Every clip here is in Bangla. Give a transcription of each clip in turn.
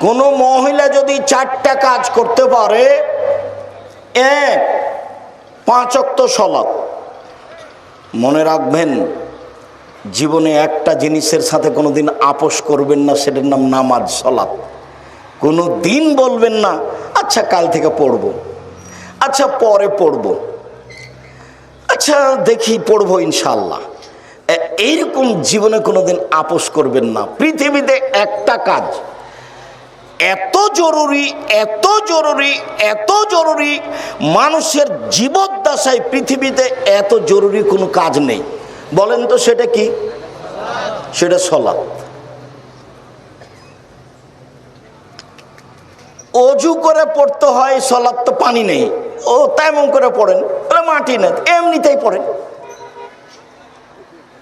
কোনো মহিলা যদি 4টা কাজ করতে পারে, 1 5 ওয়াক্ত সালাত, মনে রাখবেন জীবনে একটা জিনিসের সাথে কোনোদিন আপোষ করবেন না, সেটার নাম নামাজ সালাত। কোনো দিন বলবেন না আচ্ছা কাল থেকে পড়বো, আচ্ছা পরে পড়বো, আচ্ছা দেখি পড়বো ইনশাআল্লাহ, এইরকম জীবনে কোনোদিন আপোষ করবেন না। পৃথিবীতে একটা কাজ এত জরুরি, এত জরুরি, এত জরুরি, মানুষের জীবদ্দশায় পৃথিবীতে এত জরুরি কোনো কাজ নেই। বলেন তো সেটা কি? সেটা সালাত। অজু করে পড়তে হয় সালাত, তো পানি নেই, ও তেমন করে পড়েন, বলে মাটি নেই, এমনিতেই পড়েন।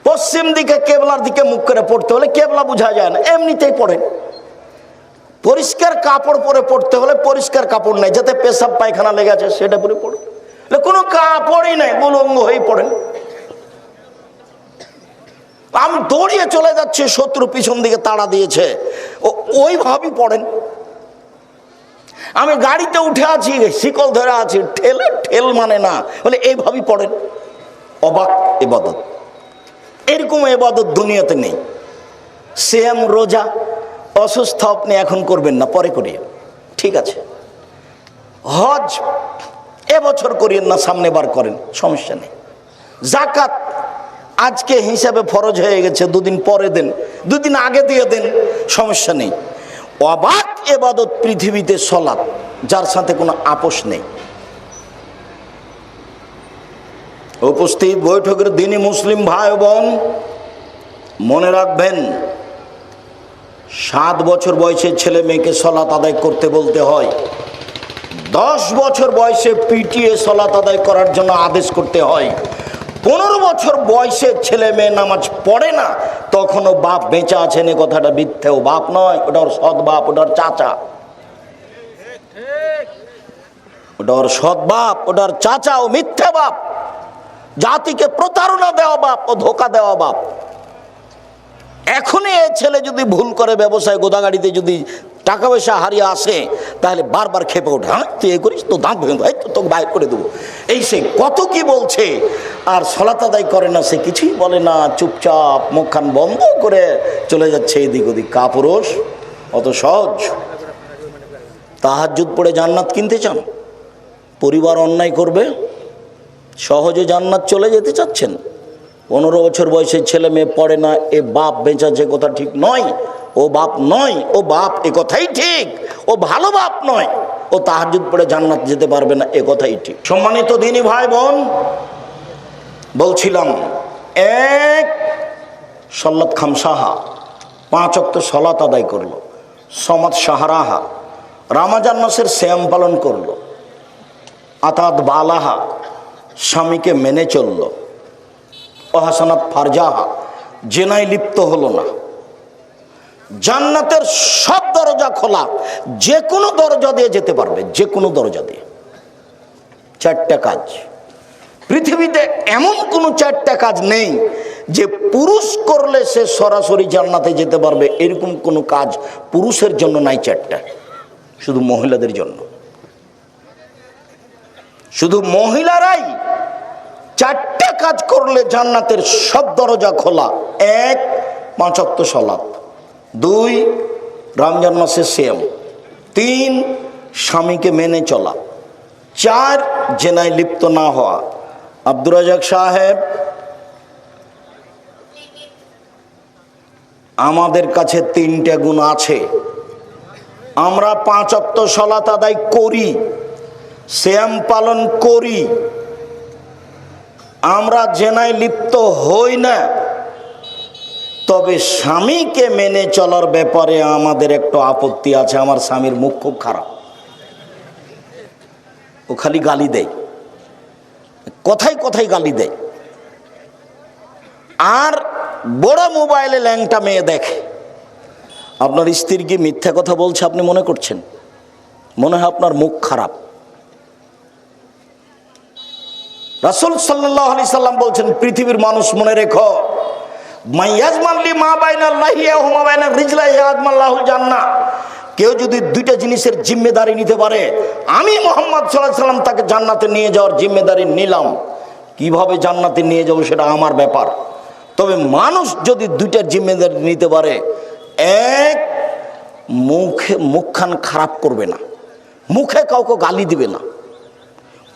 পশ্চিম দিকে কেবলার দিকে মুখ করে পড়তে হলে কেবলা বোঝা যায় না, এমনিতেই পড়েন। পরিষ্কার কাপড় পরে পড়তে হলে পরিষ্কার কাপড় নাই, যাতে পেশাব পায়খানা লেগে আছে সেটা পরে পড়েন। কোনো কাপড়ই নাই, উলঙ্গ হয়ে পড়েন। আমি দৌড়িয়ে চলে যাচ্ছি, শত্রু পিছন দিকে তাড়া দিয়েছে, ওইভাবেই পড়েন। আমি গাড়িতে উঠে আছি, শিকল ধরে আছি, ঠেল মানে না, বলে এইভাবেই পড়েন। অবাক ইবাদত, এরকম ইবাদত দুনিয়াতে নেই। সিয়াম রোজা অসুস্থ আপনি এখন করবেন না, পরে করিয়ে, ঠিক আছে। হজ এবছর করিয়েন না, সামনে বার করেন, সমস্যা নেই। যাকাত আজকে হিসাবে ফরজ হয়ে গেছে, 2 দিন পরে দেন, 2 দিন আগে দিয়ে দেন, সমস্যা নেই। অবাক ইবাদত পৃথিবীতে সালাত, যার সাথে কোনো আপোষ নেই। উপস্থিত বৈঠকের দিনই মুসলিম ভাই বোন, মনে রাখবেন 7 বছর বয়সে ছেলে মেয়েকে সালাত আদায় করতে বলতে হয়, 10 বছর বয়সে পিটিয়ে সালাত আদায় করার জন্য আদেশ করতে হয়। 15 বছর বয়সে ছেলে মেয়ে নামাজ পড়ে না, তখনও বাপ বেঁচে আছেন, এ কথাটা মিথ্যে। ও বাপ নয়, ওটা ওর সৎ বাপ, ওটা ওর চাচা, ওটা ওর সৎ বাপ, ওটা ওর চাচা। ও মিথ্যে বাপ, জাতিকে প্রতারণা দেওয়া বাপ, ও ধোকা দেওয়া বাপ। এখনই এ ছেলে যদি ভুল করে ব্যবসায় গোদাগাড়িতে যদি টাকা পয়সা হারিয়ে আসে, তাহলে বারবার খেপে ওঠে, হ্যাঁ তুই এ করিস তো দাঁত ভেঙে তোকে বাইর করে দেবো, এই সে কত কি বলছে। আর সালাত আদায় করে না, সে কিছুই বলে না, চুপচাপ মুখখান বন্ধ করে চলে যাচ্ছে এদিক ওদিক। কাপুরুষ, অত সহজ? তাহাজ্জুদ পড়ে জান্নাত কিনতে চান? পরিবার অন্যায় করবে, সহজে জান্নাত চলে যেতে চাচ্ছেন? 15 বছর বয়সের ছেলে মেয়ে পড়ে না, এ বাপ বেঁচে যে কথা ঠিক নয়। ও বাপ নয়, ও বাপ এ কথাই ঠিক, ও ভালো বাপ নয়। ও তাহাজ্জুদ পড়ে জান্নাত যেতে পারবে না, এ কথাই ঠিক। সম্মানিত দিনী ভাই বোন, বলছিলাম 1 সালাত খামসাহা, 5 ওয়াক্ত সালাত আদায় করলো। সমাদ শাহরাহা, রমজান মাসের সিয়াম পালন করলো। আতাত বালাহা, স্বামীকে মেনে চলল। অহাসানাত ফারজাহা, জেনায় লিপ্ত হলো না। জান্নাতের সব দরজা খোলা, যে কোনো দরজা দিয়ে যেতে পারবে, যে কোনো দরজা দিয়ে। 4টা কাজ পৃথিবীতে, এমন কোনো 4টা কাজ নেই যে পুরুষ করলে সে সরাসরি জান্নাতে যেতে পারবে, এরকম কোনো কাজ পুরুষের জন্য নাই। 4টা শুধু মহিলাদের জন্য। শুধু মহিলারাই 4টা কাজ করলে জান্নাতের সব দরজা খোলা। 1 5 ওয়াক্ত সালাত, 2 রমজান মাসের সিয়াম, 3 স্বামীকে মেনে চলা, 4 জেনায় লিপ্ত না হওয়া। আব্দুর রাজাক সাহেব, আমাদের কাছে 3টে গুণ আছে। আমরা 5 ওয়াক্ত সালাত আদায় করি, সিয়াম পালন করি, আমরা জেনায় লিপ্ত হই না। তবে স্বামীকে মেনে চলার ব্যাপারে আমাদের একটু আপত্তি আছে। আমার স্বামীর মুখ খুব খারাপ, ও খালি গালি দেয়, কথায় কথায় গালি দেয়। আর বড় মোবাইলে ল্যাংটা মেয়ে দেখে। আপনার স্ত্রী কি মিথ্যা কথা বলছে আপনি মনে করছেন? মনে হয় আপনার মুখ খারাপ। রাসূল সাল্লাল্লাহু আলাইহি সাল্লাম বলছেন, পৃথিবীর মানুষ মনে রেখো, মাইয়াজমানলি মা বাইনা লাহিয়া হুমা বাইনা রিজলাহি আদমাল্লাহুল জান্নাহ, কেউ যদি দুইটা জিনিসের জিম্মেদারি নিতে পারে, আমি মুহাম্মদ সাল্লাল্লাহু আলাইহি সাল্লাম তাকে জান্নাতে নিয়ে যাওয়ার জিম্মেদারি নিলাম। কিভাবে জান্নাতে নিয়ে যাবো সেটা আমার ব্যাপার। তবে মানুষ যদি দুইটার জিম্মেদারি নিতে পারে, এক, মুখখান খারাপ করবে না, মুখে কাউকে গালি দিবে না,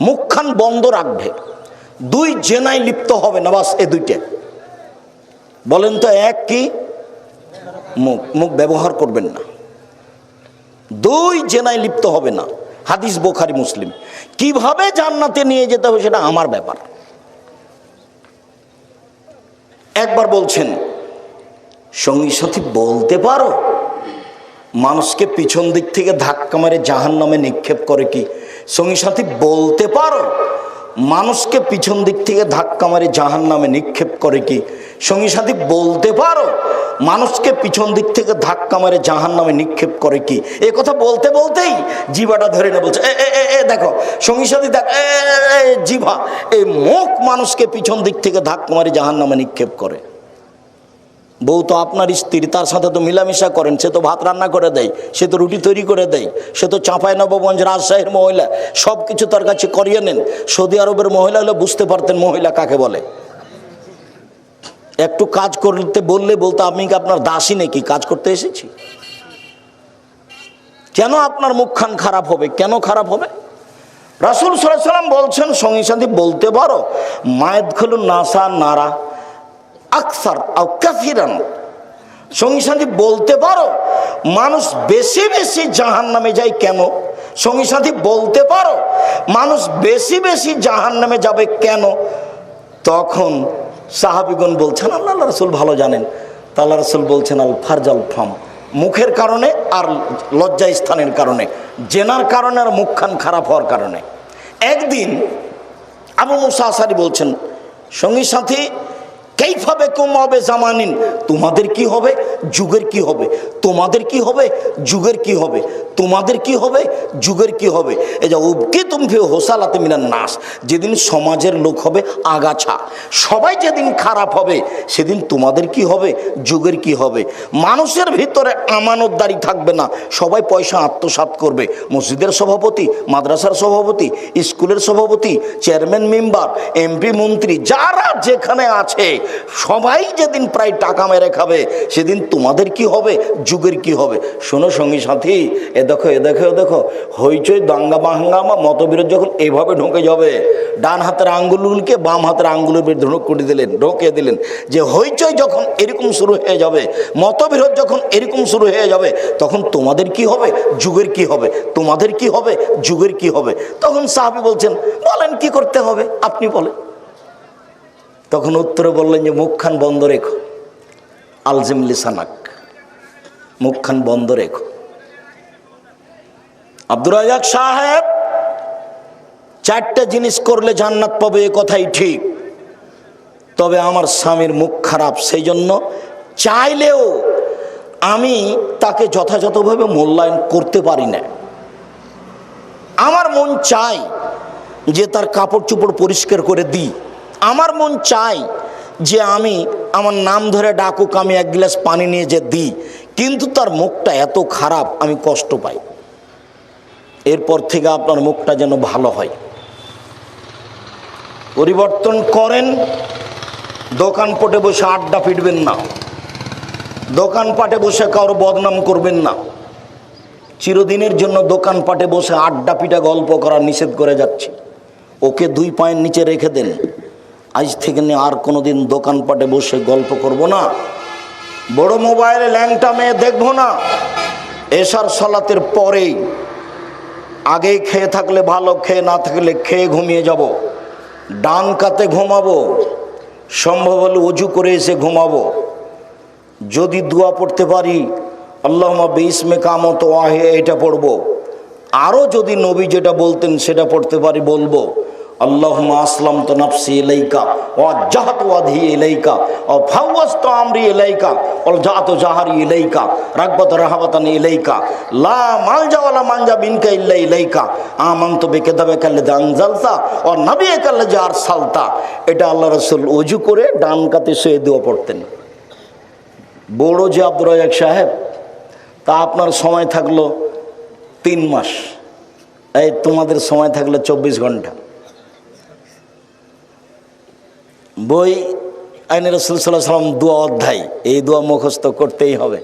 মুখখান বন্ধ রাখবে। দুই, জেনায় লিপ্ত হবে না, বাস এ দুইটা। বলেন তো, এক কি? মুখ ব্যবহার করবেন না। দুই, জেনায় লিপ্ত হবে না। হাদিস বুখারী মুসলিম। কিভাবে জান্নাতে নিয়ে যেতে হবে সেটা আমার ব্যাপার। একবার বলছেন, সঙ্গী সাথী বলতে পারো মানুষকে পিছন দিক থেকে ধাক্কা মেরে জাহান্নামে নিক্ষেপ করে কি? সঙ্গী সাথী বলতে পারো মানুষকে পিছন দিক থেকে ধাক্কা মেরে জাহান্নামে নিক্ষেপ করে কি? সঙ্গী সাথী বলতে পারো মানুষকে পিছন দিক থেকে ধাক্কা মেরে জাহান্নামে নিক্ষেপ করে কি? এ কথা বলতে বলতেই জিভাটা ধরে না, বলছে দেখো সঙ্গী সাথী দেখ, জিভা, এই মুখ মানুষকে পিছন দিক থেকে ধাক্কা মেরে জাহান্নামে নিক্ষেপ করে। বউ তো আপনার স্ত্রী, তার সাথে তো মিলামিশা করেন, সে তো ভাত রান্না করে দেয়, সে তো রুটি তৈরি করে দেয়, সে তো চাঁপাইনবাবগঞ্জ রাজশাহীর মহিলা, সব কিছু তার কাছে করিয়ে নেন। সৌদি আরবের মহিলা হলে বুঝতে পারতেন মহিলা কাকে বলে। একটু কাজ করতে বললে বলতো, আমি কি আপনার দাসী নাকি, কাজ করতে এসেছি? কেন আপনার মুখখান খারাপ হবে? কেন খারাপ হবে? রাসূল সাল্লাল্লাহু আলাইহি সাল্লাম বলছেন, সঙ্গী সাথী বলতে পারো মায়াদখুলু নাসা নারা আকসার আও কাফিরান। সঙ্গী সাথী বলতে পারো মানুষ বেশি বেশি জাহান্নামে যায় কেন? সঙ্গী সাথী বলতে পারো মানুষ বেশি বেশি জাহান্নামে যাবে কেন? তখন সাহাবীগণ বলছেন, আল্লাহ রাসূল ভালো জানেন। তা আল্লাহ রাসূল বলছেন, আল ফারজাল ফাম, মুখের কারণে আর লজ্জা স্থানের কারণে, জেনার কারণে আর মুখখান খারাপ হওয়ার কারণে। একদিন আবু মুসা আশারী বলছেন, সঙ্গী সাথী কাইফা বিকুম হবে জামানিন, তোমাদের কি হবে, যুগের কি হবে, তোমাদের কি হবে, যুগের কি হবে, তোমাদের কি হবে, যুগের কি হবে। এই যে উবকি তুম ফি হোসালাতে মিনান নাস, যেদিন সমাজের লোক হবে আগাছা, সবাই যেদিন খারাপ হবে সেদিন তোমাদের কি হবে, যুগের কি হবে। মানুষের ভিতরে আমানতদারি থাকবে না, সবাই পয়সা আত্মসাৎ করবে। মসজিদের সভাপতি, মাদ্রাসার সভাপতি, স্কুলের সভাপতি, চেয়ারম্যান, মেম্বার, এমপি, মন্ত্রী, যারা যেখানে আছে সবাই যেদিন প্রায় টাকা মেরে খাবে সেদিন তোমাদের কি হবে, যুগের কি হবে। শোনো সঙ্গী সাথী, এ দেখো এ দেখো এ দেখো, হইচই দাঙ্গা বাহাঙ্গামা মতবিরোধ যখন এভাবে ঢুকে যাবে, ডান হাতের আঙ্গুলগুলোকে বাম হাতের আঙ্গুলের ঢুকে দিলেন, যে হইচই যখন এরকম শুরু হয়ে যাবে, মতবিরোধ যখন এরকম শুরু হয়ে যাবে, তখন তোমাদের কি হবে, যুগের কি হবে, তোমাদের কি হবে, যুগের কি হবে। তখন সাহাবী বলছেন, বলেন কি করতে হবে, আপনি বলেন। তখন উত্তরে বললেন যে মুখখান বন্ধ রেখো, আলজিম লিসানাক, মুখখান বন্ধ রেখো। আব্দুর রাজ্জাক সাহেব চারটা জিনিস করলে জান্নাত পাবে, এ কথাই ঠিক। তবে আমার স্বামীর মুখ খারাপ, সেই জন্য চাইলেও আমি তাকে যথাযথভাবে মূল্যায়ন করতে পারি না। আমার মন চাই যে তার কাপড় চোপড় পরিষ্কার করে দিই, আমার মন চাই যে আমি আমার নাম ধরে ডাকুক, আমি এক গ্লাস পানি নিয়ে যে দিই, কিন্তু তার মুখটা এত খারাপ, আমি কষ্ট পাই। এরপর থেকে আপনার মুখটা যেন ভালো হয়, পরিবর্তন করেন। দোকানপাটে বসে আড্ডা পিটবেন না, দোকানপাটে বসে কারো বদনাম করবেন না। চিরদিনের জন্য দোকানপাটে বসে আড্ডা পিটা গল্প করা নিষেধ করে যাচ্ছে, ওকে 2 পায়ের নিচে রেখে দেন। আজ থেকে নিয়ে আর কোনোদিন দোকানপাটে বসে গল্প করব না, বড় মোবাইলে ল্যাংটা মেয়ে দেখবো না। এশার সালাতের পরেই, আগেই খেয়ে থাকলে ভালো, খেয়ে না থাকলে খেয়ে ঘুমিয়ে যাব, ডান কাতে ঘুমাবো, সম্ভব হলে অজু করে এসে ঘুমাবো। যদি দোয়া পড়তে পারি আল্লাহুম্মা বিইসমে কামত ওয়াহে, এটা পড়বো। আরও যদি নবী যেটা বলতেন সেটা পড়তে পারি, বলবো আল্লাহুম্মা আসলামতু নাফসি ইলাইকা ওয়াজ্জাহতু ওয়াজহি ইলাইকা ওয়া ফাওয়াজতু আমরি ইলাইকা ওয়া জাআতু জাহরি ইলাইকা রাগবাত রাহাবাতান ইলাইকা লা মালজা ওয়ালা মানজা বিনকা ইল্লা ইলাইকা আমানতু বিকিতাবিকা আল্লাযী আনজালতা ওয়া নাবিয়্যিকা আল্লাযী আরসালতা। এটা আল্লাহ রাসূল ওযু করে ডান কাতে শুয়ে দোয়া পড়তেন। বড় যে আব্দুর রাজ্জাক সাহেব তা আপনার সময় থাকলো 3 মাস, এই তোমাদের সময় থাকলো 24 ঘন্টা। বই আইনে রাসূল সাল্লাল্লাহু আলাইহি ওয়াসাল্লাম দোয়া অধ্যায়, এই দোয়া মুখস্থ করতেই হবে।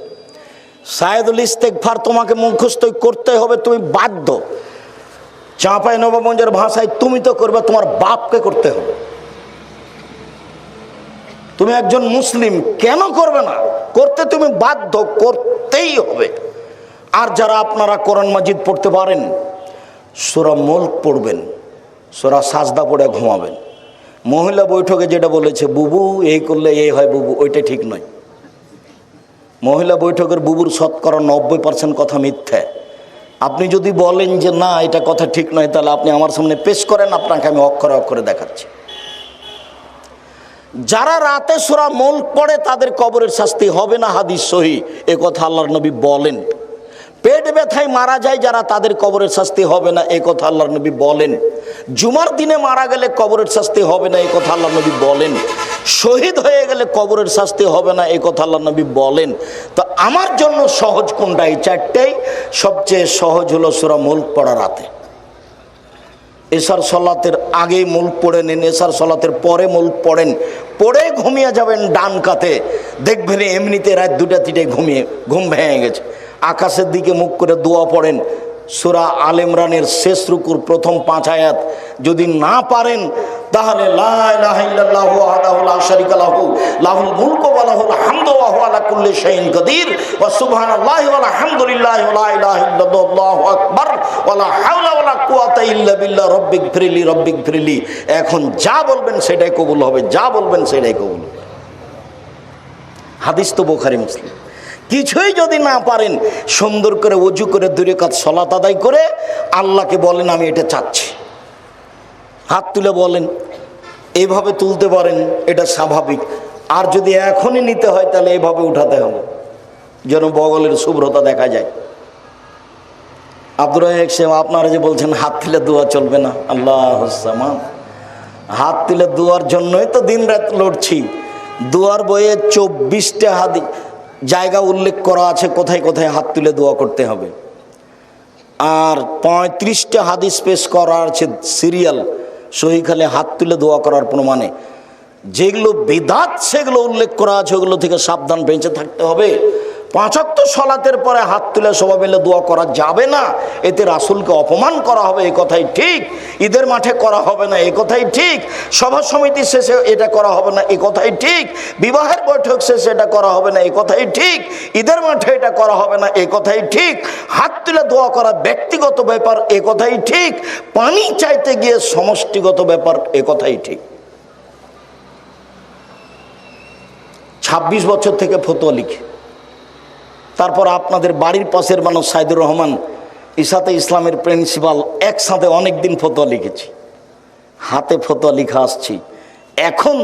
সায়েদুল ইস্তেগফার তোমাকে মুখস্থ করতে হবে, তুমি বাধ্য। চাঁপাইনবাবগঞ্জের ভাষায় তুমি তো করবে, তোমার বাপকে করতে হবে। তুমি একজন মুসলিম, কেন করবে না? করতে তুমি বাধ্য, করতেই হবে। আর যারা আপনারা কোরআন মাজিদ পড়তে পারেন, সূরা মুলক পড়বেন, সূরা সাজদা পড়ে ঘুমাবেন। মহিলা বৈঠকে যেটা বলেছে বুবু এই করলে এই হয়, বুবু ওইটা ঠিক নয়। মহিলা বৈঠকের বুবুর শতকরা 90% কথা মিথ্যা। আপনি যদি বলেন যে না এটা কথা ঠিক নয়, তাহলে আপনি আমার সামনে পেশ করেন, আপনাকে আমি অক্ষরে অক্ষরে দেখাচ্ছি। যারা রাতে সূরা মুলক পড়ে তাদের কবরের শাস্তি হবে না, হাদিস সহিহ, এ কথা আল্লাহর নবী বলেন। পেট ব্যথায় মারা যায় যারা, তাদের কবরের শাস্তি হবে না, এ কথা আল্লাহর নবী বলেন। জুমার দিনে মারা গেলে কবরের শাস্তি হবে না, এ কথা আল্লাহর নবী বলেন। শহীদ হয়ে গেলে কবরের শাস্তি হবে না, এ কথা আল্লাহর নবী বলেন। তো আমার জন্য সহজ কোনটা? এই চারটেই। সবচেয়ে সহজ হলো সূরা মুলক পড়া রাতে। এশার সলাতের আগে মুলক পড়ে নেন, এশার সলাতের পরে মুলক পড়েন, পড়ে ঘুমিয়ে যাবেন ডান কাতে। দেখবেন এমনিতে রাত 2টা-3টায় ঘুম ভেঙে গেছে। আকাশের দিকে মুখ করে দোয়া পড়েন। সূরা আল ইমরানের শেষ রুকুর প্রথম 5 আয়াত যদি না পারেন, তাহলে লা ইলাহা ইল্লাল্লাহু ওয়াহদাহু লা শারীকা লাহু লাহুল মুলকু ওয়া লাহুল হামদু ওয়া হুয়া আলা কুল্লি শাইইন কাদির ওয়া সুবহানাল্লাহি ওয়া আলহামদুলিল্লাহি ওয়া লা ইলাহা ইল্লাল্লাহু আল্লাহু আকবার ওয়া লা হাওলা ওয়া লা কুওয়াতা ইল্লা বিল্লাহ রব্বিগফিরলি রব্বিগফিরলি। এখন যা বলবেন সেটাই কবুল হবে, যা বলবেন সেটাই কবুল হবে। হাদিস তো বুখারী মুসলিম। কিছুই যদি না পারেন, সুন্দর করে ওযু করে 2 রাকাত সালাত আদায় করে আল্লাহকে বলেন আমি এটা চাচ্ছি। হাত তুলে বলেন, এইভাবে তুলতে পারেন, এটা স্বাভাবিক। আর যদি এখনই নিতে হয় তাহলে এইভাবে উঠাতে হবে, যেন বগলের শুভ্রতা দেখা যায়। আব্দুর রাজ্জাক সাহেব, আপনারা যে বলছেন হাত তুলে দোয়া চলবে না, আল্লাহুস সামাদ। হাত তুলে দোয়ার জন্যই তো দিন রাত লড়ছি। দোয়ার বইয়ে 24টা হাদিস জায়গা উল্লেখ করা আছে কোথায় কোথায় হাত তুলে দোয়া করতে হবে, আর 35টা হাদিস পেশ করা আছে সিরিয়াল সহিখালে হাত তুলে দোয়া করার প্রমাণে। যেগুলো বিদআত সেগুলো উল্লেখ করা আছে, ওগুলো থেকে সাবধান, বেঁচে থাকতে হবে। 5 ওয়াক্ত সলাতের পরে হাত তুলে সবাই মিলে দোয়া করা যাবে না, এতে রাসূলকে অপমান করা হবে, এই কথাই ঠিক। ঈদের মাঠে করা হবে না, এই কথাই ঠিক। সভা সমিতি শেষে এটা করা হবে না, এই কথাই ঠিক। বিবাহের বৈঠক শেষে এটা করা হবে না, এই কথাই ঠিক। ঈদের মাঠে এটা করা হবে না, এই কথাই ঠিক। হাত তুলে দোয়া করা ব্যক্তিগত ব্যাপার, এই কথাই ঠিক। পানি চাইতে গিয়ে সমষ্টিগত ব্যাপার, এই কথাই ঠিক। 26 বছর থেকে ফতোয়া লিখে, তারপর আপনাদের বাড়ির পাশের মানুষ সাইদুর রহমান ইসাতে ইসলামের প্রিন্সিপাল, একসাথে অনেক দিন ফতোয়া লিখেছি, হাতে ফতোয়া লিখা আসছি। এখন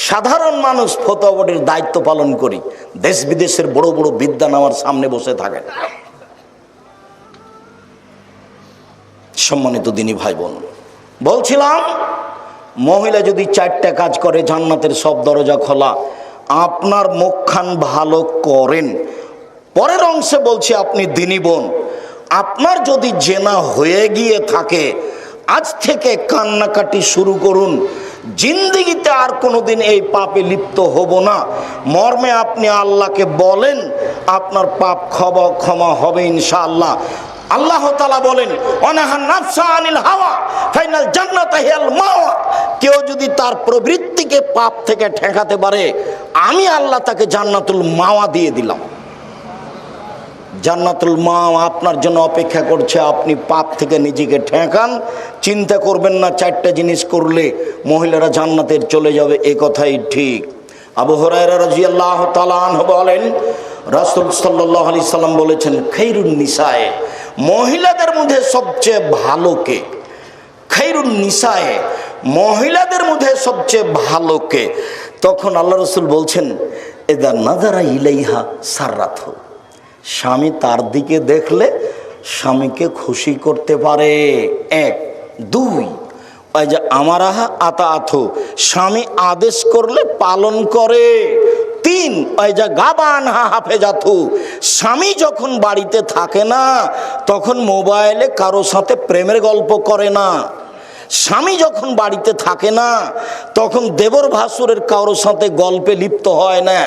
সাধারণ মানুষ ফতোয়া বোর্ডের দায়িত্ব পালন করি। দেশ বিদেশের বড় বড় বিদ্বান আমার সামনে বসে থাকেন। সম্মানিত দিনী ভাই বোন, বলছিলাম মহিলা যদি 4টা কাজ করে জান্নাতের সব দরজা খোলা। আপনার মুখখান ভালো করেন। পরের অংশে বলছি, আপনি দিনী বোন, আপনার যদি জেনা হয়ে গিয়ে থাকে, আজ থেকে কান্নাকাটি শুরু করুন। জিন্দেগিতে আর কোনোদিন এই পাপে লিপ্ত হব না মর্মে আপনি আল্লাহকে বলেন, আপনার পাপ ক্ষমা হবে ইনশাআল্লাহ। আল্লাহ তাআলা বলেন, অনাহান নাফসা আনিল হাওয়া ফাইনাল জান্নাতা হিয়াল মাওয়া। কেউ যদি তার প্রবৃত্তিকে পাপ থেকে ঠেকাতে পারে, আমি আল্লাহ তাকে জান্নাতুল মাওয়া দিয়ে দিলাম। জান্নাতুল মাওয়া আপনার জন্য অপেক্ষা করছে। আপনি পাপ থেকে নিজেকে ঠেকান, চিন্তা করবেন না 4টা জিনিস করলে মহিলারা জান্নাতের চলে যাবে, এ কথাই ঠিক। আবু হুরায়রা রাদিয়াল্লাহু তাআলা আনহু বলেন, রাসূল সাল্লাল্লাহু আলাইহি সাল্লাম বলেছেন, খায়রুন নিসায়ে, মহিলাদের মধ্যে সবচেয়ে ভালো কে? খায়রুন নিসায়ে, মহিলাদের মধ্যে সবচেয়ে ভালো কে? তখন আল্লাহ রাসূল বলছেন, ইদা নাযারা ইলাইহা সাররাতহু, স্বামী তার দিকে দেখলে স্বামীকে খুশি করতে পারে। 1 2 ওই যে আমারাহা আতা আথু, স্বামী আদেশ করলে পালন করে। তিন ওই যে গাবান হাফেজাতু, স্বামী যখন বাড়িতে থাকে না তখন মোবাইলে কারো সাথে প্রেমের গল্প করে না। স্বামী যখন বাড়িতে থাকে না তখন দেবর ভাসুরের কারোর সাথে গল্পে লিপ্ত হয় না,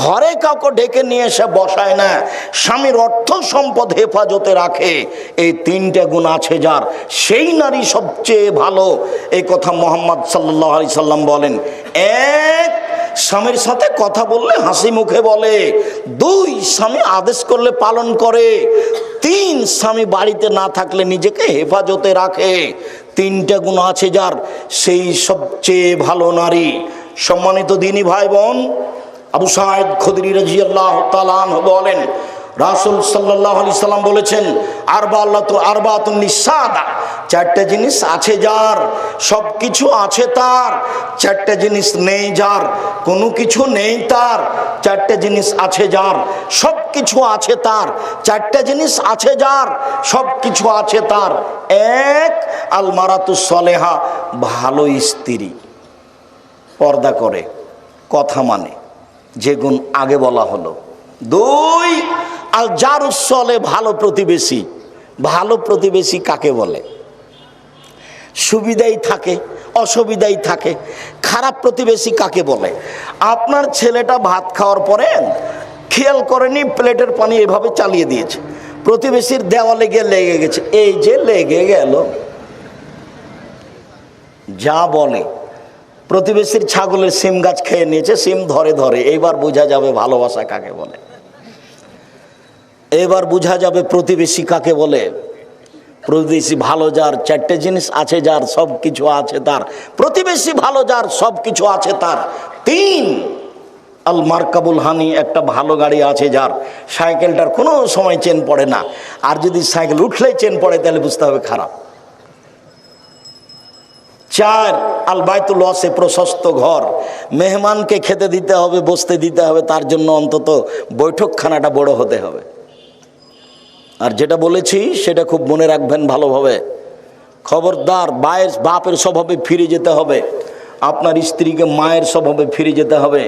ঘরে কাউকে ডেকে নিয়ে এসে বসায় না, স্বামীর অর্থ সম্পদ হেফাজতে রাখে। এই তিনটে গুণ আছে যার, সেই নারী সবচেয়ে ভালো। এই কথা মুহাম্মদ সাল্লাল্লাহু আলাইহি সাল্লাম বলেন। এক, স্বামীর সাথে কথা বললে হাসি মুখে বলে। দুই, স্বামী আদেশ করলে পালন করে। তিন, স্বামী বাড়িতে না থাকলে নিজেকে হেফাজতে রাখে। তিনটা গুণ আছে যার, সেই সবচেয়ে ভালো নারী। সম্মানিত দিনী ভাই বোন, আবু সাঈদ খুদরি রাদিয়াল্লাহু তাআলা আনহু বলেন, রাসূল সাল্লাল্লাহু আলাইহি সাল্লাম বলেছেন, আরবাতুন নিসাদা, চারটা জিনিস আছে যার, সব কিছু আছে তার। চারটা জিনিস নেই যার, কোনো কিছু নেই তার। চারটা জিনিস আছে যার, সব কিছু আছে তার। চারটা জিনিস আছে যার, সব কিছু আছে তার। এক, আল মারাতুস সালেহা, ভালো স্ত্রী, পর্দা করে, কথা মানে, যে গুণ আগে বলা হলো। দুই, আল জারুস সালেহ, ভালো প্রতিবেশী। ভালো প্রতিবেশী কাকে বলে? সুবিধাই থাকে, অসুবিধাই থাকে। খারাপ প্রতিবেশী কাকে বলে? আপনার ছেলেটা ভাত খাওয়ার পরে খেয়াল করেনি, প্লেটের পানি এভাবে চালিয়ে দিয়েছে, প্রতিবেশীর দেওয়ালে গিয়ে লেগে গেছে, এই যে লেগে গেল। যা বলে, প্রতিবেশীর ছাগলের সিম গাছ খেয়ে নিয়েছে, সিম ধরে ধরে। এইবার বোঝা যাবে ভালোবাসা কাকে বলে, এবার বোঝা যাবে প্রতিবেশী কাকে বলে। প্রতিবেশী ভালো যার, চারটে জিনিস আছে যার, সব কিছু আছে তার। প্রতিবেশী ভালো যার, সব কিছু আছে তার। তিন, আল মারকাবুল হানি, একটা ভালো গাড়ি আছে যার, সাইকেলটার কোনো সময় চেন পড়ে না। আর যদি সাইকেল উঠলেই চেন পড়ে তাহলে বুঝতে হবে খারাপ। চার, আল বাইতুল ওয়াসি, প্রশস্ত ঘর। মেহমানকে খেতে দিতে হবে, বসতে দিতে হবে, তার জন্য অন্তত বৈঠকখানাটা বড় হতে হবে। আর যেটা বলেছি সেটা খুব মনে রাখবেন ভালোভাবে। খবরদার, বাপের স্বভাবে ফিরে যেতে হবে। আপনার স্ত্রীকে মায়ের স্বভাবে ফিরে যেতে হবে।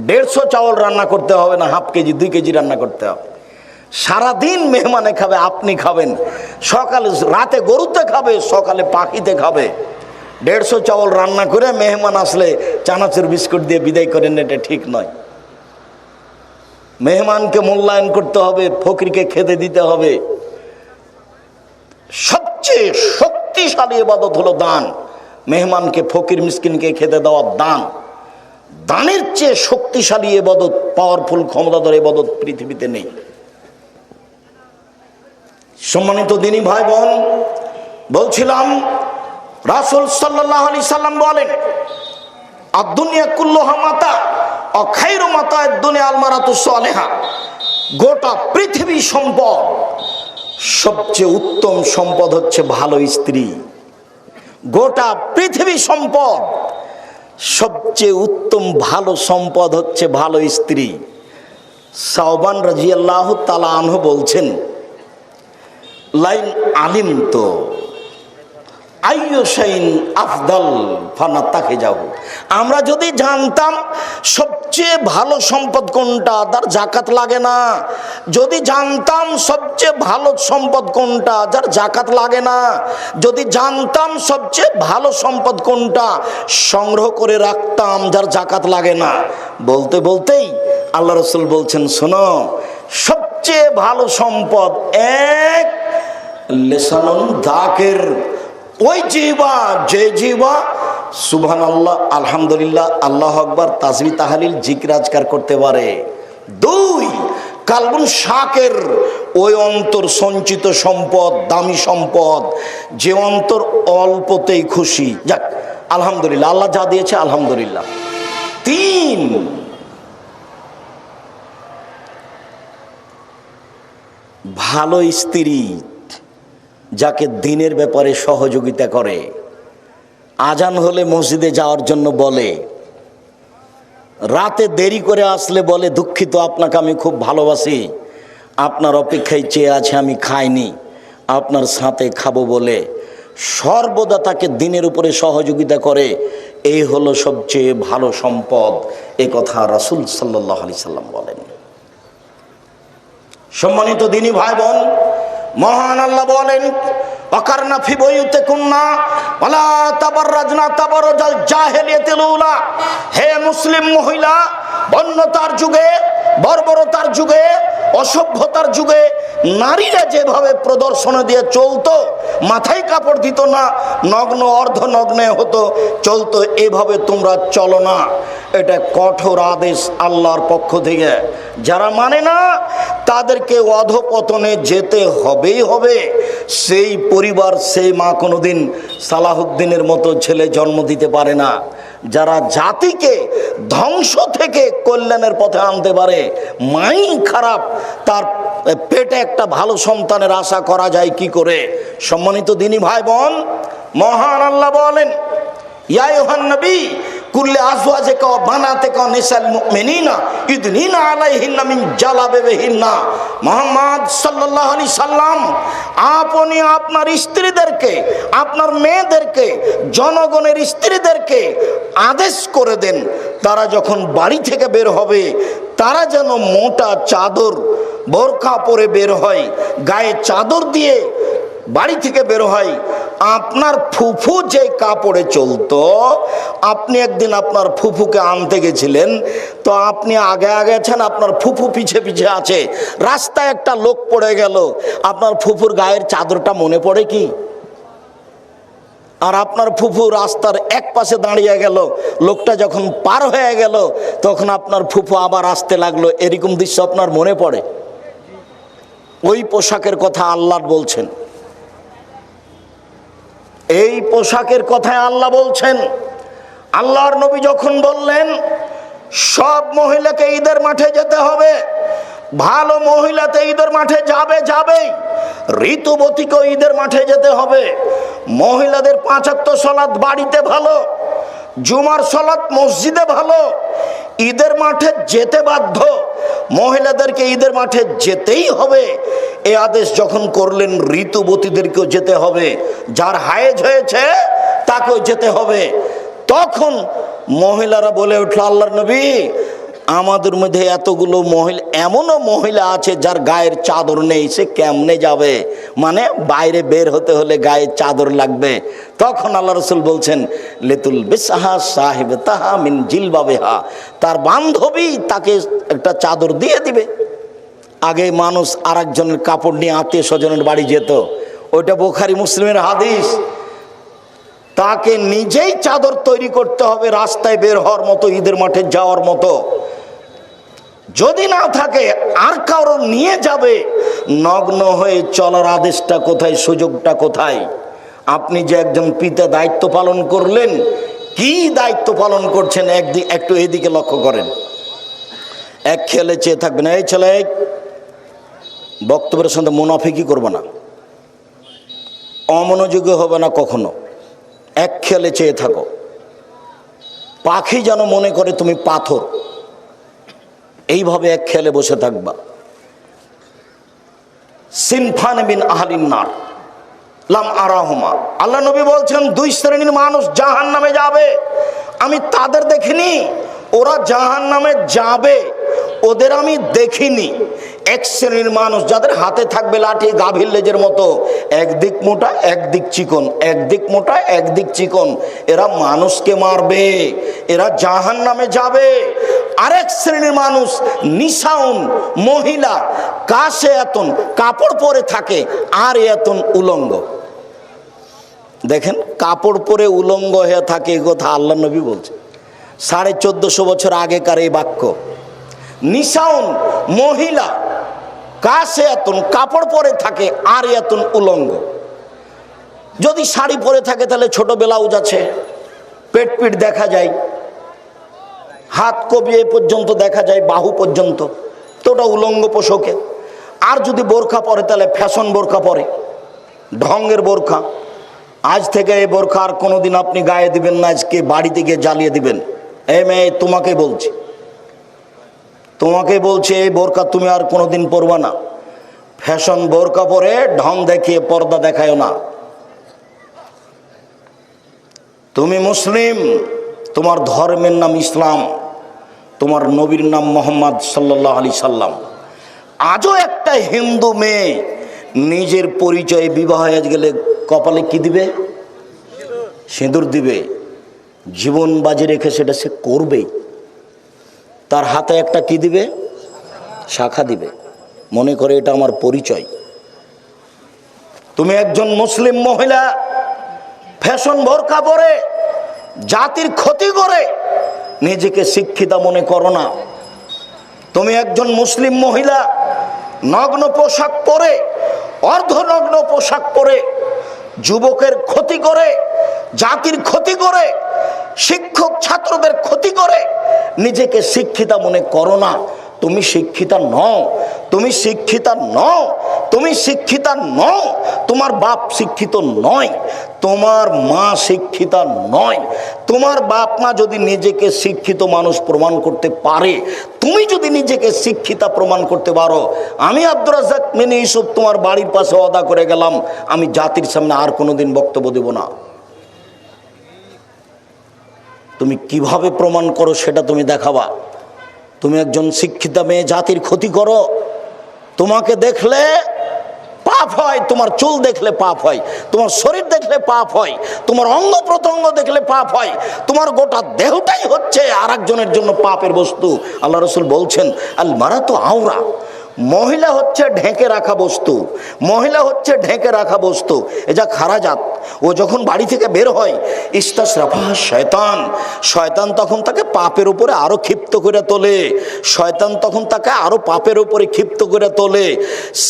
150 চাউল রান্না করতে হবে না, হাফ কেজি 2 কেজি রান্না করতে হবে। সারাদিন মেহমানে খাবে, আপনি খাবেন। সকালে রাতে গরুতে খাবে, সকালে পাখিতে খাবে। 150 চাউল রান্না করে মেহমান আসলে চানাচুর বিস্কুট দিয়ে বিদায় করেন, এটা ঠিক নয়। মেহমানকে মূল্যায়ন করতে হবে, ফকিরকে খেতে দিতে হবে। সবচেয়ে শক্তিশালী ইবাদত হলো দান। মেহমানকে, ফকির মিসকিনকে খেতে দেওয়া দান। দানের চেয়ে শক্তিশালী ইবাদত, পাওয়ারফুল, ক্ষমতাধর ইবাদত পৃথিবীতে নেই। সম্মানিত দিনী ভাই বোন, বলছিলাম রাসূল সাল্লাল্লাহু আলাইহি সাল্লাম বলেন, আদ-দুনিয়া কুল্লুহা মাতা ও খায়রু মাতা'আদ দুনিয়া আল মারাতুস সালেহা। গোটা পৃথিবী সম্পদ, সবচেয়ে উত্তম সম্পদ হচ্ছে ভালো স্ত্রী। গোটা পৃথিবী সম্পদ, সবচেয়ে উত্তম ভালো সম্পদ হচ্ছে ভালো স্ত্রী। সাওবান রাদিয়াল্লাহু তাআলা আনহু বলছেন, লাইন আলিম তো আইয়ু শাইইন আফদাল ফানাত্তাখিযাহু, আমরা যদি জানতাম সবচেয়ে ভালো সম্পদ কোনটা, তার যাকাত লাগে না। যদি জানতাম সবচেয়ে ভালো সম্পদ কোনটা, যার যাকাত লাগে না। যদি জানতাম সবচেয়ে ভালো সম্পদ কোনটা, সংগ্রহ করে রাখতাম, যার যাকাত লাগে না। বলতে বলতেই আল্লাহ রাসূল বলছেন, শোনো, সবচেয়ে ভালো সম্পদ এক, লিসানুন যাকির, ওই জিহ্বা, যে জিহ্বা সুবহানাল্লাহ, আলহামদুলিল্লাহ, আল্লাহু আকবার, তাসবিহ তাহলিল জিকির আজকার করতে পারে। দুই, কালবুন শাকির, ওই অন্তর সঞ্চিত সম্পদ, দামি সম্পদ, যে অন্তর অল্পতেই খুশি, যাক আলহামদুলিল্লাহ, আল্লাহ যা দিয়েছে আলহামদুলিল্লাহ। তিন, ভালো স্ত্রী, যাকে দিনের ব্যাপারে সহযোগিতা করে। আজান হলে মসজিদে যাওয়ার জন্য বলে, রাতে দেরি করে আসলে বলে, দুঃখিত, আপনাকে আমি খুব ভালোবাসি, আপনার অপেক্ষায় চেয়ে আছে, আমি খাইনি, আপনার সাথে খাবো বলে সর্বদা তাকে দিনের উপরে সহযোগিতা করে। এই হলো সবচেয়ে ভালো সম্পদ, এ কথা রাসূল সাল্লাল্লাহু আলাইহি সাল্লাম বলেন। সম্মানিত দিনী ভাই বোন, মহান আল্লাহ বলেন, ওয়াকারনা ফি বুয়ুতিকুন্না ওয়ালা তাবাররাজনা তাবারুজাল জাহিলিয়াতিল উলা। হে মুসলিম মহিলা, বন্যতার যুগে, বর্বরতার যুগে, অসভ্যতার যুগে নারীরা যেভাবে প্রদর্শন দিয়ে চলতো, মাথায় কাপড় দিত না, নগ্ন অর্ধনগ্নে হতো, চলতো, এভাবে তোমরা চলো না। এটা কঠোর আদেশ আল্লাহর পক্ষ থেকে। যারা মানে না তাদেরকে অধপতনে যেতে হবেই হবে। সেই পরিবার, সেই মা কোনোদিন সালাহুদ্দিনের মতো ছেলে জন্ম দিতে পারে না। যারা জাতিকে ধ্বংস থেকে কল্যাণের পথে আনতে পারে, মাই খারাপ, তার পেটে একটা ভালো সন্তানের আশা করা যায় কি করে? সম্মানিত দিনী ভাই বোন, মহান আল্লাহ বলেন, ইয়া আইয়ুহান নবী কুল্লি আজওয়াজিকা ওয়া বানাতিকা নিসাল মুমিনিনা ইদনিনা আলাইহিন্না মিন জালাবিবিহিন্না। মুহাম্মদ সাল্লাল্লাহু আলাইহি সাল্লাম, আপনি আপনার স্ত্রীদেরকে, আপনার মেয়েদেরকে, জনগণের স্ত্রীদেরকে আদেশ করে দেন, তারা যখন বাড়ি থেকে বের হবে তারা যেন মোটা চাদর, বোরকা পরে বের হয়, গায়ে চাদর দিয়ে বাড়ি থেকে বের হয়। আপনার ফুফু যে কাপড়ে চলতো, আপনি একদিন আপনার ফুফুকে আনতে গেছিলেন, তো আপনি আগে আগে আছেন, আপনার ফুফু পিছে পিছে আছে, রাস্তায় একটা লোক পড়ে গেল, আপনার ফুফুর গায়ের চাদরটা মনে পড়ে কি? আর আপনার ফুফু রাস্তার এক পাশে দাঁড়িয়ে গেল, লোকটা যখন পার হয়ে গেল তখন আপনার ফুফু আবার আসতে লাগলো, এরকম দৃশ্য আপনার মনে পড়ে? ওই পোশাকের কথা আল্লাহ বলছেন, এই পোশাকের কথায় আল্লাহ বলছেন। আল্লাহর নবী যখন বললেন সব মহিলাকে ঈদের মাঠে যেতে হবে, ভালো মহিলাতে ঈদের মাঠে যাবেই, ঋতুবতীকেও ঈদের মাঠে যেতে হবে। মহিলাদের 5 ওয়াক্ত সালাত বাড়িতে ভালো, জুমার সালাত মসজিদে ভালো, ঈদের মাঠে যেতে বাধ্য, মহিলাদেরকে ঈদের মাঠে যেতেই হবে। এই আদেশ যখন করলেন, ঋতুবতীদেরকেও যেতে হবে, যার হায়েজ হয়েছে তাকেও যেতে হবে। তখন মহিলারা বলে উঠল, আল্লাহর নবী, আমাদের মধ্যে এতগুলো মহিলা, এমনও মহিলা আছে যার গায়ের চাদর নেই, সে কেমনে যাবে? মানে বাইরে বের হতে হলে গায়ের চাদর লাগবে। তখন আল্লাহ রাসূল বলছেন, লিতুল বিসাহা সাহিব তাহা মিন জিলবাবিহা, তার বান্ধবী তাকে একটা চাদর দিয়ে দিবে। আগে মানুষ আর একজনের কাপড় নিয়ে আত্মীয় স্বজনের বাড়ি যেত, ওইটা বুখারী মুসলিমের হাদিস। তাকে নিজেই চাদর তৈরি করতে হবে রাস্তায় বের হওয়ার মতো, ঈদের মাঠে যাওয়ার মতো। যদি না থাকে আর কারো নিয়ে যাবে। নগ্ন হয়ে চলার আদেশটা কোথায়, সুযোগটা কোথায়? আপনি যে একজন পিতা দায়িত্ব পালন করলেন, কি দায়িত্ব পালন করছেন একটু এদিকে লক্ষ্য করেন। এক খেলে চেয়ে থাকবেন, এই ছেলে বক্তব্যের সঙ্গে মুনাফিকি করবে না, অমনোযোগী হবে না কখনো, এক খেলে চেয়ে থাকো। পাখি যেন মনে করে তুমি পাথর, এইভাবে এক খেলে বসে থাকবা। সিনফান বিন আহলিন নার লাম আরাহুমা, আল্লাহ নবী বলছেন 2 শ্রেণীর মানুষ জাহান্নামে যাবে, আমি তাদের দেখিনি, ওরা জাহান্নামে যাবে, ওদের আমি দেখিনি। এক শ্রেণীর মানুষ যাদের হাতে থাকবে লাঠি, গাভীর লেজের মতো, একদিক মোটা একদিক চিকন, একদিক মোটা একদিক চিকন, এরা মানুষকে মারবে, এরা জাহান্নামে যাবে। আরেক শ্রেণীর মানুষ নিসাউন, মহিলা, কাশে এতন, কাপড় পরে থাকে আর এতন উলঙ্গ। দেখেন, কাপড় পরে উলঙ্গ হয়ে থাকে, এই কথা আল্লাহ নবী বলছে। 1450 বছর আগেকার এই বাক্য। নিসাউন, মহিলা, কাশে এতন, কাপড় পরে থাকে আর এতন উলঙ্গ। যদি শাড়ি পরে থাকে তাহলে ছোট ব্লাউজ আছে, পেট পিঠ দেখা যায়, হাত কবিয়ে পর্যন্ত দেখা যায়, বাহু পর্যন্ত, তো ওটা উলঙ্গ পোশাকে। আর যদি বোরখা পরে তাহলে ফ্যাশন বোরখা পরে, ঢঙ্গের বোরখা। আজ থেকে এই বোরখা আর কোনোদিন আপনি গায়ে দিবেন না, আজকে বাড়িতে গিয়ে জ্বালিয়ে দিবেন। এই মেয়ে, তোমাকে বলছি, তোমাকে বলছে, এই বোরকা তুমি আর কোনোদিন পরবা না। ফ্যাশন বোরকা পরে ঢং দেখিয়ে পর্দা দেখায় না। তুমি মুসলিম, তোমার ধর্মের নাম ইসলাম, তোমার নবীর নাম মোহাম্মদ সাল্লাল্লাহু আলাইহি সাল্লাম। আজও একটা হিন্দু মেয়ে নিজের পরিচয়ে বিবাহ হয়ে গেলে কপালে কি দিবে? সিঁদুর দিবে। জীবন বাজি রেখে সেটা সে করবেই। তার হাতে একটা কি দিবে? শাখা দিবে, মনে করে এটা আমার পরিচয়। তুমি একজন মুসলিম মহিলা ফ্যাশন বোরকা পরে জাতির ক্ষতি করে নিজেকে শিক্ষিতা মনে করো না। তুমি একজন মুসলিম মহিলা নগ্ন পোশাক পরে, অর্ধনগ্ন পোশাক পরে যুবকের ক্ষতি করে, জাতির ক্ষতি করে, শিক্ষক ছাত্রদের ক্ষতি করে নিজেকে শিক্ষিতা মনে করো না। তুমি শিক্ষিতা নও, তুমি শিক্ষিতা নও, তুমি শিক্ষিতা নও। তোমার বাপ শিক্ষিত নয়, তোমার মা শিক্ষিতা নয়। তোমার বাপ মা যদি নিজেকে শিক্ষিত মানুষ প্রমাণ করতে পারে, তুমি যদি নিজেকে শিক্ষিতা প্রমাণ করতে পারো, আমি আব্দুর রাজ্জাক মিনি ইউসুফ তোমার বাড়ির পাশে ওয়াদা করে গেলাম, আমি জাতির সামনে আর কোনোদিন বক্তব্য দেব না। তুমি কিভাবে প্রমাণ করো সেটা তুমি দেখাবা। তুমি একজন শিক্ষিতা মেয়ে জাতির ক্ষতি করো, তোমাকে দেখলে পাপ হয়, তোমার চুল দেখলে পাপ হয়, তোমার শরীর দেখলে পাপ হয়, তোমার অঙ্গ প্রত্যঙ্গ দেখলে পাপ হয়, তোমার গোটা দেহটাই হচ্ছে আর একজনের জন্য পাপের বস্তু। আল্লাহ রসুল বলছেন আল মারাতু আওরা, মহিলা হচ্ছে ঢেকে রাখা বস্তু, মহিলা হচ্ছে ঢেকে রাখা বস্তু। এ যা খারাজাত, ও যখন বাড়ি থেকে বের হয় ইস্তাশরাফা শয়তান, শয়তান তখন তাকে পাপের উপরে আরো ক্ষিপ্ত করে তোলে, শয়তান তখন তাকে আরো পাপের উপরে ক্ষিপ্ত করে তোলে।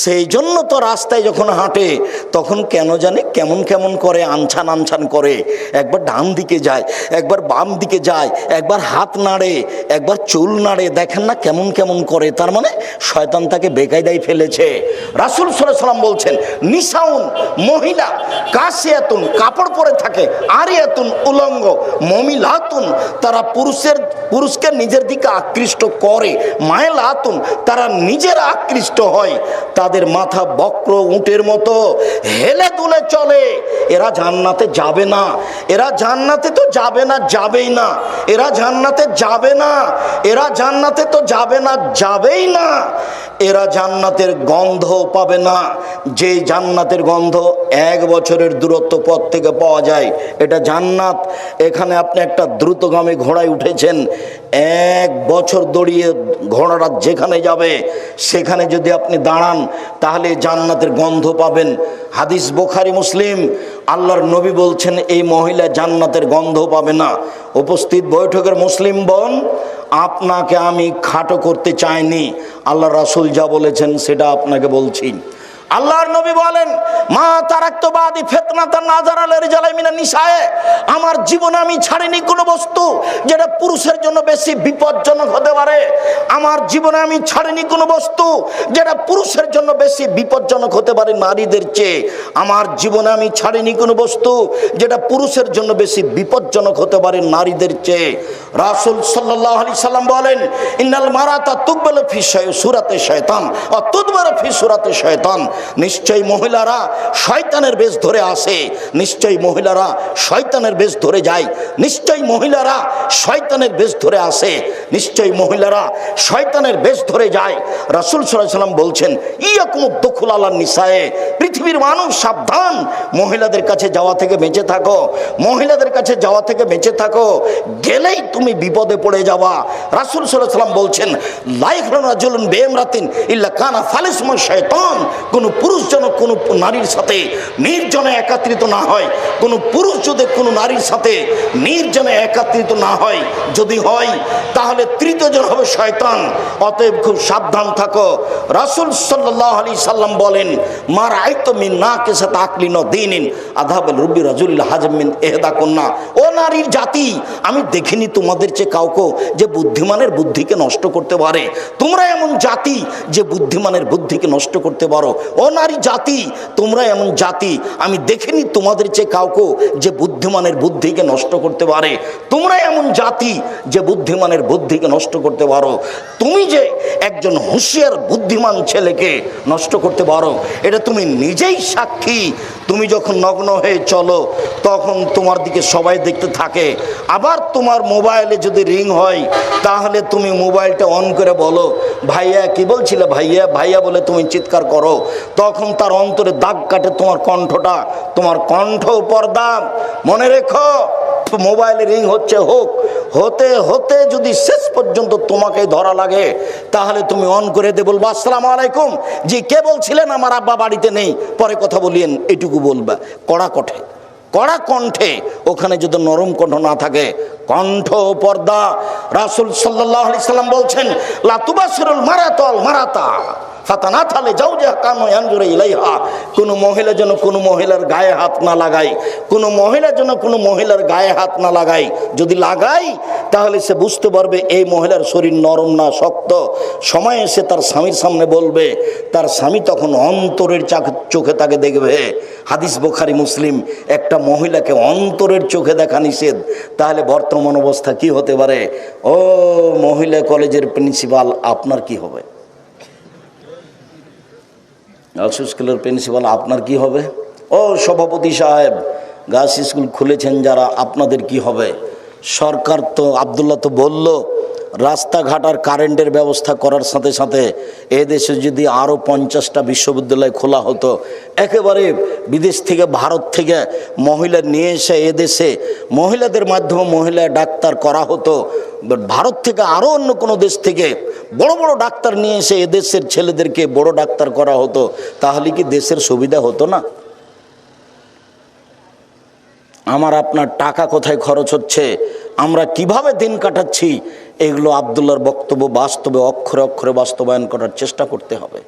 সেই জন্য তো রাস্তায় যখন হাঁটে তখন কেন জানে কেমন কেমন করে, আনছান আনছান করে, একবার ডান দিকে যায়, একবার বাম দিকে যায়, একবার হাত নাড়ে, একবার চুল নাড়ে, দেখেন না কেমন কেমন করে। তার মানে শয়তান তাকে বেকায়দায় ফেলেছে। রাসূল সাল্লাল্লাহু আলাইহি ওয়াসাল্লাম বলছেন নিসাউন, মহিলা, কাসিয়াতুন, কাপড় পরে থাকে, আরিয়াতুন, উলঙ্গ, মমিলাতুন, তারা পুরুষকে নিজের দিকে আকৃষ্ট করে, মায়লাতুন, তারা নিজেরা আকৃষ্ট হয়, তাদের মাথা বক্র উটের মতো হেলে দুলে চলে। এরা জান্নাতে যাবে না, এরা জান্নাতে তো যাবে না, যাবেই না, এরা জান্নাতে যাবে না, এরা জান্নাতে তো যাবে না, যাবেই না, এরা জান্নাতের গন্ধ পাবে না। যে জান্নাতের গন্ধ 1 বছরের দূরত্ব পথ থেকে পাওয়া যায়, এটা জান্নাত। এখানে আপনি একটা দ্রুতগামী ঘোড়ায় উঠেছেন, 1 বছর দৌড়িয়ে ঘোড়াটা যেখানে যাবে সেখানে যদি আপনি দাঁড়ান তাহলে জান্নাতের গন্ধ পাবেন। হাদিস বুখারী মুসলিম, আল্লাহর নবী বলছেন এই মহিলা জান্নাতের গন্ধ পাবে না। উপস্থিত বৈঠকের মুসলিম বোন, আপনাকে আমি খাটো করতে চাইনি, আল্লাহ রাসূল যা বলেছেন সেটা আপনাকে বলছি। আল্লাহর নবী বলেন মা তারাকতু বাদি ফিতনাতান নাযারা লিরিজালি মিনান নিসায়ে, আমার জীবনে আমি ছাড়িনি কোনো বস্তু যেটা পুরুষের জন্য বেশি বিপজ্জনক হতে পারে। আমার জীবনে আমি ছাড়িনি কোনো বস্তু যেটা পুরুষের জন্য বেশি বিপজ্জনক হতে পারে নারীদের চেয়ে। আমার জীবনে আমি ছাড়িনি কোনো বস্তু যেটা পুরুষের জন্য বেশি বিপজ্জনক হতে পারে নারীদের চেয়ে। রাসূল সাল্লাল্লাহু আলাইহি সাল্লাম বলেন ইন্নাল মারাতা তুকবালু ফি সূরাতি শয়তান ওয়া তুদবারু ফি সূরাতি শয়তান, নিশ্চয়ই মহিলারা শয়তানের বেশ ধরে আসে, নিশ্চয়ই মহিলারা শয়তানের বেশ ধরে যায়, নিশ্চয়ই মহিলারা শয়তানের বেশ ধরে আসে, নিশ্চয়ই মহিলারা শয়তানের বেশ ধরে যায়। রাসূল সাল্লাল্লাহু আলাইহি সাল্লাম বলছেন ইয়াকুমুদ দুখুল আলান নিসায়ে, পৃথিবীর মানুষ সাবধান, মহিলাদের কাছে যাওয়া থেকে বেঁচে থাকো, মহিলাদের কাছে যাওয়া থেকে বেঁচে থাকো, গেলেই তুমি বিপদে পড়ে যাওয়া। রাসূল সাল্লাল্লাহু আলাইহি সাল্লাম বলছেন লা ইয়াখলুন রাজুলুন বিইমরাতিন ইল্লা কানা ফালিসমু শাইতান, কোন পুরুষ যেন কোনো নারীর সাথে নির্জনে একত্রিত না হয়, কোন পুরুষ যদি কোনো নারীর সাথে নির্জনে একত্রিত না হয়, যদি হয় তাহলে তৃতীয় জন হবে শয়তান। অতএব খুব সাবধান থাকো। রাসূল সাল্লাল্লাহু আলাইহি সাল্লাম বলেন মা রাআইতু মিন নাকিসাত আকলিন ওয়া দীনিন আযহাবাল রুবি রাজুলিল হাজম মিন ইহদা কুন্না, ও নারীর জাতি, আমি দেখিনি তোমাদের চেয়ে কাউকে যে বুদ্ধিমানের বুদ্ধিকে নষ্ট করতে পারে। তোমরা এমন জাতি যে বুদ্ধিমানের বুদ্ধিকে নষ্ট করতে পারো। ও নারী জাতি, তোমরা এমন জাতি আমি দেখিনি তোমাদের চেয়ে কাউকে যে বুদ্ধিমানের বুদ্ধিকে নষ্ট করতে পারে। তোমরা এমন জাতি যে বুদ্ধিমানের বুদ্ধিকে নষ্ট করতে পারো। তুমি যে একজন হুঁশিয়ার বুদ্ধিমান ছেলেকে নষ্ট করতে পারো এটা তুমি নিজেই সাক্ষী। তুমি যখন নগ্ন হয়ে চলো তখন তোমার দিকে সবাই দেখতে থাকে। আবার তোমার মোবাইলে যদি রিং হয় তাহলে তুমি মোবাইলটা অন করে বলো, ভাইয়া কি বলছিলে ভাইয়া, ভাইয়া বলে তুমি চিৎকার করো। তখন তার অন্তরে দাগ কাটে তোমার কণ্ঠটা, তোমার কণ্ঠ পর্দা। মনে রেখো, মোবাইলে রিং হচ্ছে হোক, হতে হতে যদি শেষ পর্যন্ত তোমাকে ধরা লাগে তাহলে তুমি অন করে দে, বলবা আসসালামু আলাইকুম, জি কে বলছিলেন, আমার আব্বা বাড়িতে নেই, পরে কথা বলিয়েন, এটুকু বলবা কড়া কণ্ঠে। ওখানে যদি নরম কণ্ঠ না থাকে, কণ্ঠ পর্দা। রাসূল সাল্লাল্লাহু আলাইহি সাল্লাম বলছেন, লা তুবাসিরুল মারাতাল মারাতা ফাতানা থালে যাও যে কানো ইয়ানজুরে ইলাইহা। কোনো মহিলা যেন কোনো মহিলার গায়ে হাত না লাগায়, কোনো মহিলা যেন কোনো মহিলার গায়ে হাত না লাগায়। যদি লাগাই তাহলে সে বুঝতে পারবে এই মহিলার শরীর নরম না শক্ত। সময় এসে তার স্বামীর সামনে বলবে, তার স্বামী তখন অন্তরের চোখে তাকে দেখবে। হাদিস বুখারী মুসলিম। একটা মহিলাকে অন্তরের চোখে দেখা নিষেধ, তাহলে বর্তমান অবস্থা কি হতে পারে? ও মহিলা কলেজের প্রিন্সিপাল, আপনার কি হবে? গার্লস স্কুলের প্রিন্সিপাল, আপনার কি হবে? ও সভাপতি সাহেব, গার্লস স্কুল খুলেছেন যারা, আপনাদের কি হবে? সরকার তো, আব্দুল্লাহ তো বলল, রাস্তাঘাট আর কারেন্টের ব্যবস্থা করার সাথে সাথে এদেশে যদি আরও 50টা বিশ্ববিদ্যালয় খোলা হতো, একেবারে বিদেশ থেকে ভারত থেকে মহিলা নিয়ে এসে এদেশে মহিলাদের মাধ্যমে মহিলা ডাক্তার করা হতো, ভারত থেকে আরও অন্য কোনো দেশ থেকে বড় বড় ডাক্তার নিয়ে এসে এদেশের ছেলেদেরকে বড় ডাক্তার করা হতো, তাহলে কি দেশের সুবিধা হতো না? আমার আপনার টাকা কোথায় খরচ হচ্ছে, আমরা কিভাবে দিন কাটাচ্ছি, এগুলো আব্দুল্লাহর বক্তব্য বাস্তবে অক্ষরে অক্ষরে বাস্তবায়ন করার চেষ্টা করতে হবে।